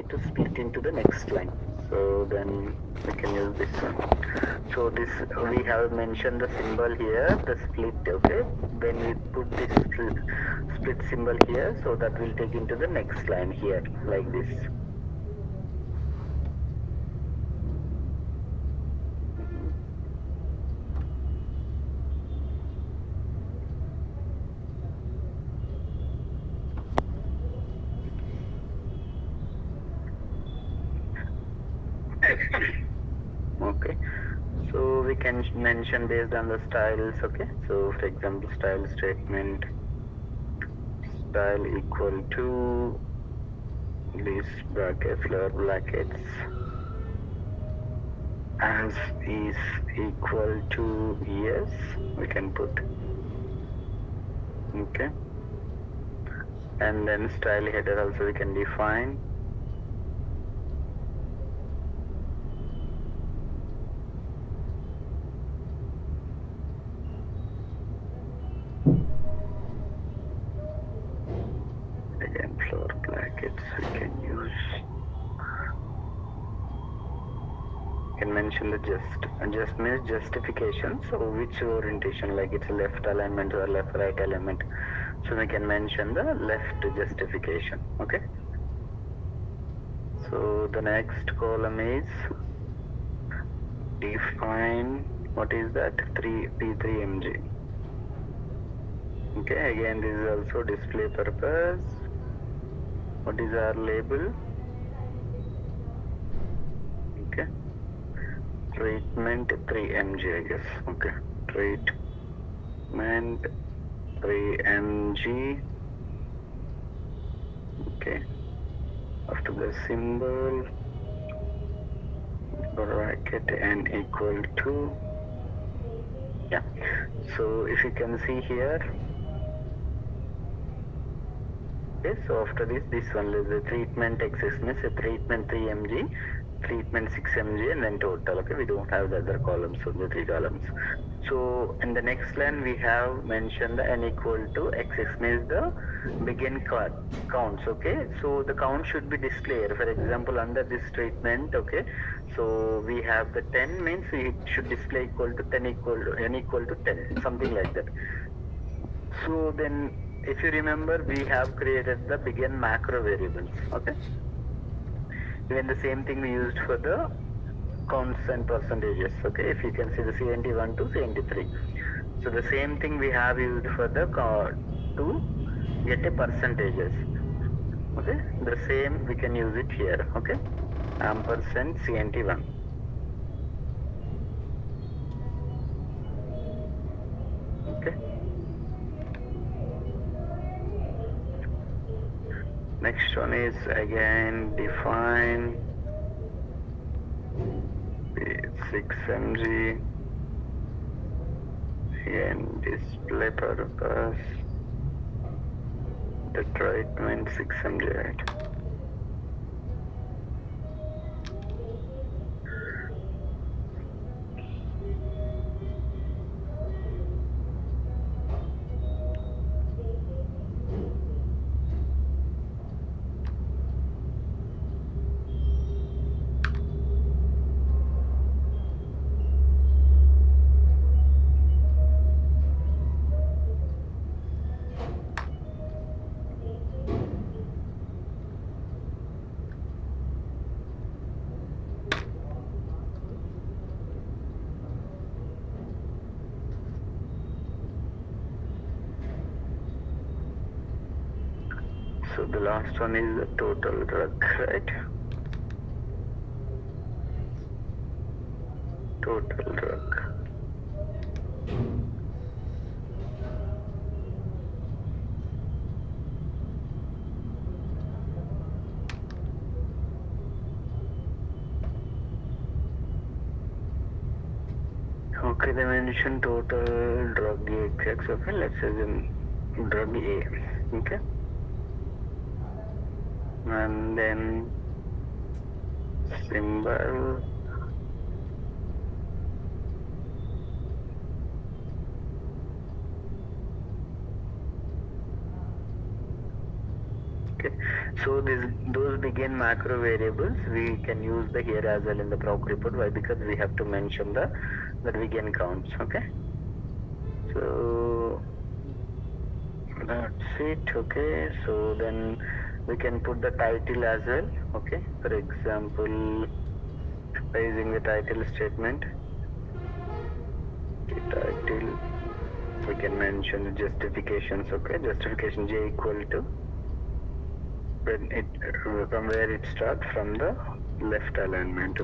need to split into the next line. So then we can use this one. So this, we have mentioned the symbol here, the split, okay? When we put this split symbol here, so that will take into the next line here, like this. Okay, so we can mention based on the styles. Okay, so for example, style statement, style equal to this bracket, floor brackets, as is equal to yes, we can put. Okay, and then style header also we can define. Again, floor brackets we can use. Can mention the just means justification, so which orientation, like it's left alignment or left right alignment, so we can mention the left justification. Okay, so the next column is define, what is that, P3mg. Okay, again this is also display purpose. What is our label? Okay, treatment 3mg, I guess. Okay, treatment 3mg. Okay, after the symbol, bracket n equal to, yeah. So if you can see here, okay, so after this one is the treatment excess, means a treatment 3mg, treatment 6mg, and then total. Okay, we don't have the other columns, so the 3 columns. So in the next line we have mentioned the n equal to xx, means the begin counts. Okay, so the count should be displayed. For example, under this treatment, okay, so we have the 10, means it should display equal to 10 equal to n equal to 10, something like that. So then if you remember, we have created the begin macro variables. Okay, even the same thing we used for the counts and percentages. Okay, if you can see the CNT1 to CNT3, so the same thing we have used for the to get a percentages. Okay, the same we can use it here. Okay, ampersand CNT1. Okay, next one is again define 6mg and display purpose, the treatment 6mg, right? So the last one is the total drug, right? Total drug. Okay, they mentioned total drug X. Okay, let's assume drug A. Okay, and then symbol. Okay, So those begin macro variables we can use the here as well in the proc report. Why? Because we have to mention the begin counts. Okay. So that's it. Okay. So then we can put the title as well. Okay. For example, by using the title statement, the title we can mention the justifications. Okay. Justification j equal to when it from where it starts from the left alignment.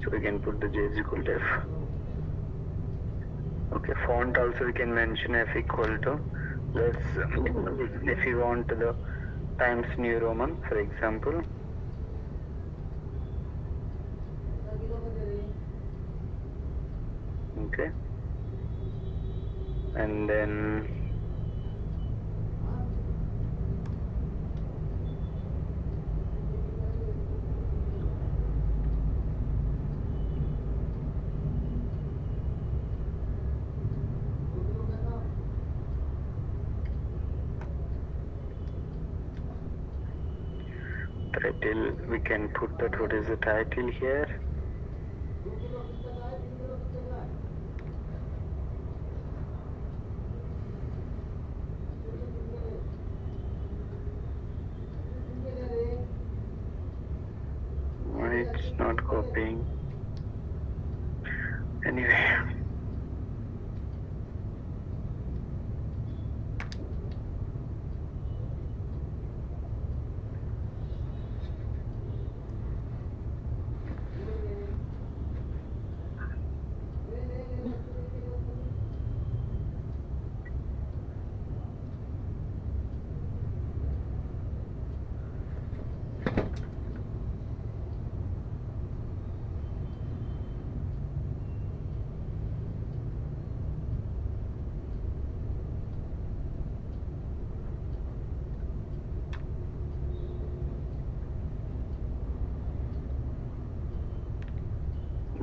So we can put the j is equal to f. Okay, font also we can mention f equal to, let's if you want the Times New Roman, for example. Okay, and then title, we can put that what is the title here. Why it's not copying? Anyway.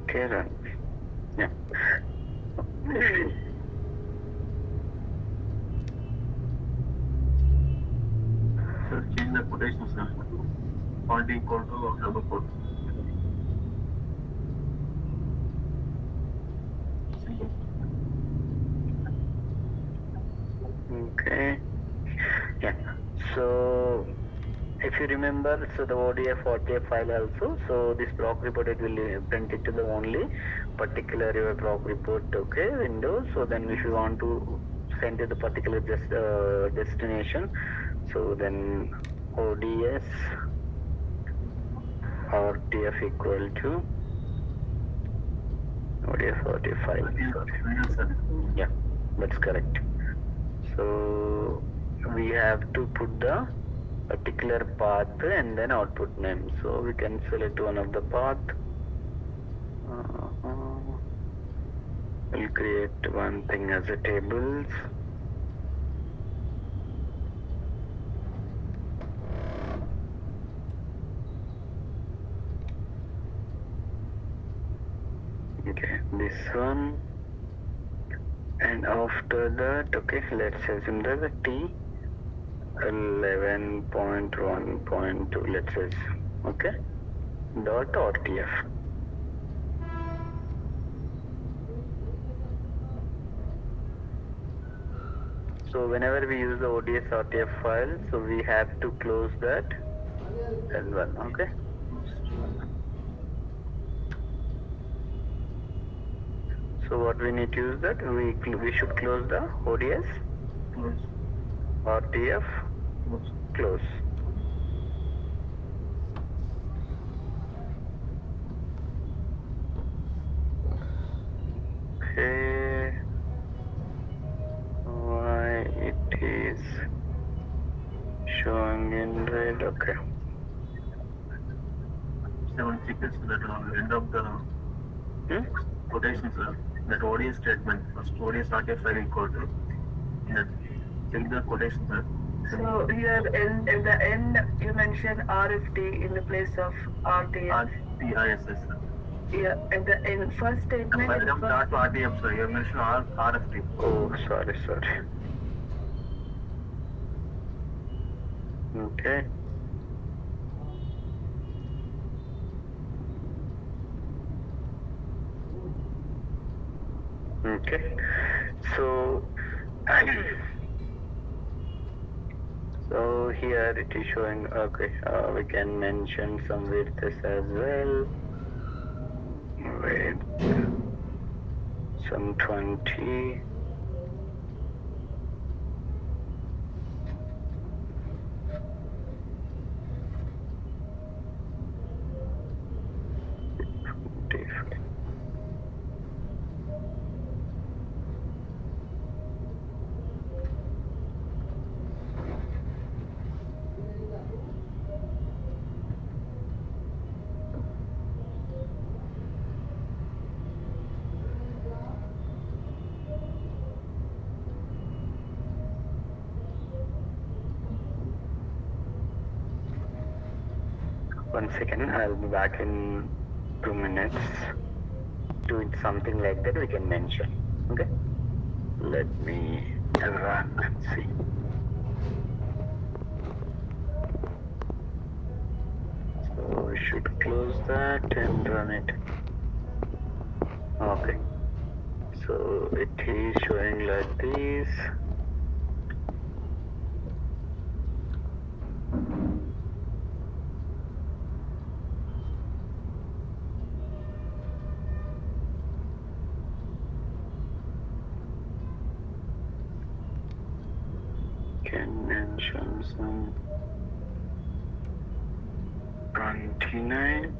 Okay, then. Yeah. Sir, change the quotation, sir. Font equal to double quote. Okay. Yeah. So if you remember, so the ODF OTF file also, so this proc report it will print it to the only particular your proc report, okay, window. So then if you want to send to the particular destination, so then ODS RTF equal to ODF OTF file. Sorry. Yeah, that's correct. So we have to put the particular path and then output name. So we can select one of the path. We'll create one thing as a tables. Okay, this one. And after that, okay, let's assume there's a T 11.1.2, let's say, okay, dot RTF. So whenever we use the ODS RTF file, so we have to close that as well, okay. So what we need to use that, we should close the ODS RTF close. Okay, why it is showing in red? Okay. 7 seconds that end of the quotation, sir. That ODS statement first, ODS RTF file equal to that. Take the quotation, sir. So here in the end you mention RFT in the place of RTF. RTISS, sir. Yeah, in first statement. Welcome dot RTF, sir. You mentioned RFT. Oh, sorry. Okay. Okay. So so here it is showing, okay, we can mention some widths as well. Width, some 20. One second, I'll be back in 2 minutes. Do it something like that we can mention. Okay. Let me run and see. So we should close that and run it. Okay. So it is showing like this. Can mention some 29.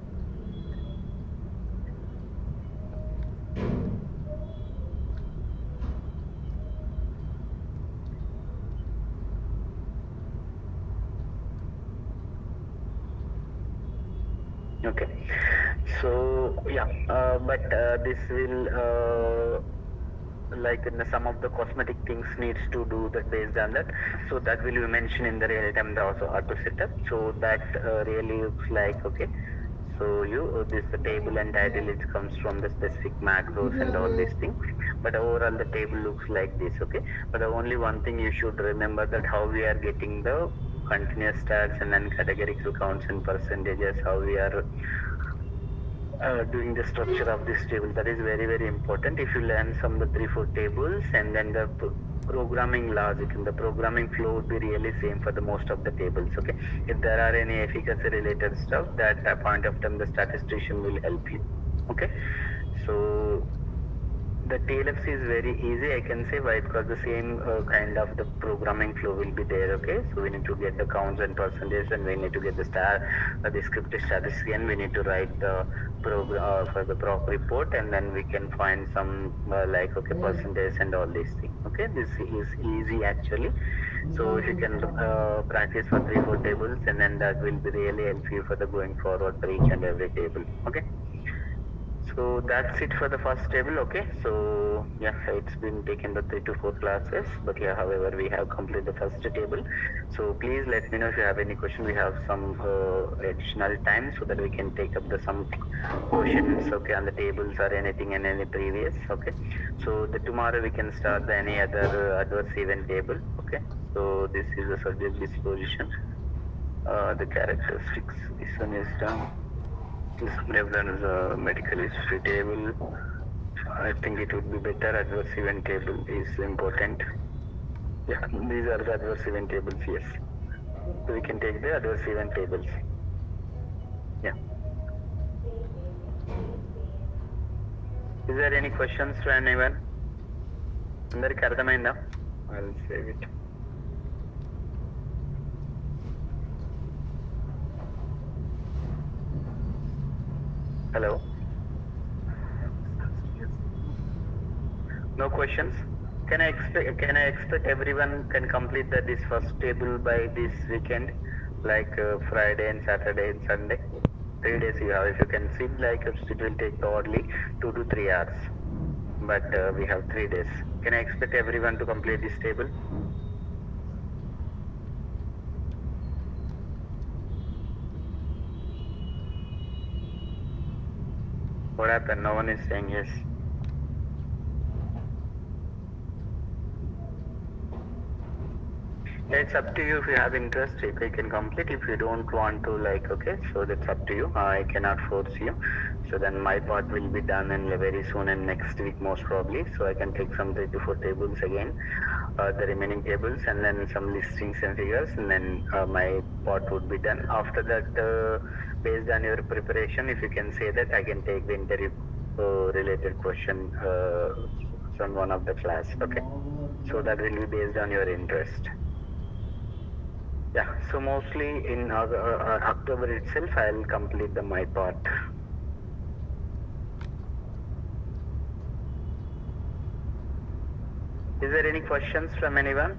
Okay, so yeah, but this will like some of the cosmetic things needs to do that based on that, so that will be mentioned in the real time also auto setup. So that really looks like okay. So you this the table and title it comes from the specific macros and all these things, but overall the table looks like this. Okay, but the only one thing you should remember that how we are getting the continuous stats and then categorical counts and percentages, how we are doing the structure of this table. That is very very important. If you learn some the 3-4 tables and then the programming logic and the programming flow would be really same for the most of the tables. Okay, if there are any efficacy related stuff, that at point of time the statistician will help you. Okay, so the TLFs is very easy, I can say. Why? Because the same kind of the programming flow will be there. Okay, so we need to get the counts and percentage, and we need to get the descriptive statistics, and we need to write the program for the prop report, and then we can find some like okay percentage and all these things. Okay, this is easy actually. So if you can practice for 3-4 tables, and then that will be really help you for the going forward for each and every table. Okay. So that's it for the first table. Okay, so yeah, it's been taken the 3 to 4 classes, but yeah, however we have completed the first table. So please let me know if you have any question. We have some additional time so that we can take up the some questions, okay, on the tables or anything and any previous. Okay, so the tomorrow we can start the any other adverse event table. Okay, so this is the subject disposition, the characteristics. This one is done. This one is a medical history table. I think it would be better. Adverse event table is important. Yeah, these are the adverse event tables. Yes, so we can take the adverse event tables. Yeah. Is there any questions to anyone? అందరికి అర్థమైందా? I'll save it. Hello. No questions? Can I expect everyone can complete this first table by this weekend, like Friday and Saturday and Sunday? 3 days you have. If you can sit like it will take hardly 2 to 3 hours, but we have 3 days. Can I expect everyone to complete this table? What happened? No one is saying yes. It's up to you if you have interest. If you can complete, if you don't want to, like, okay, so that's up to you. I cannot force you. So then my part will be done in very soon and next week most probably. So I can take some 3 to 4 tables again, the remaining tables, and then some listings and figures, and then my part would be done. After that, based on your preparation, if you can say that, I can take the interview related question from one of the class. Okay, so that will be based on your interest. Yeah, so mostly in October itself, I'll complete my part. Is there any questions from anyone?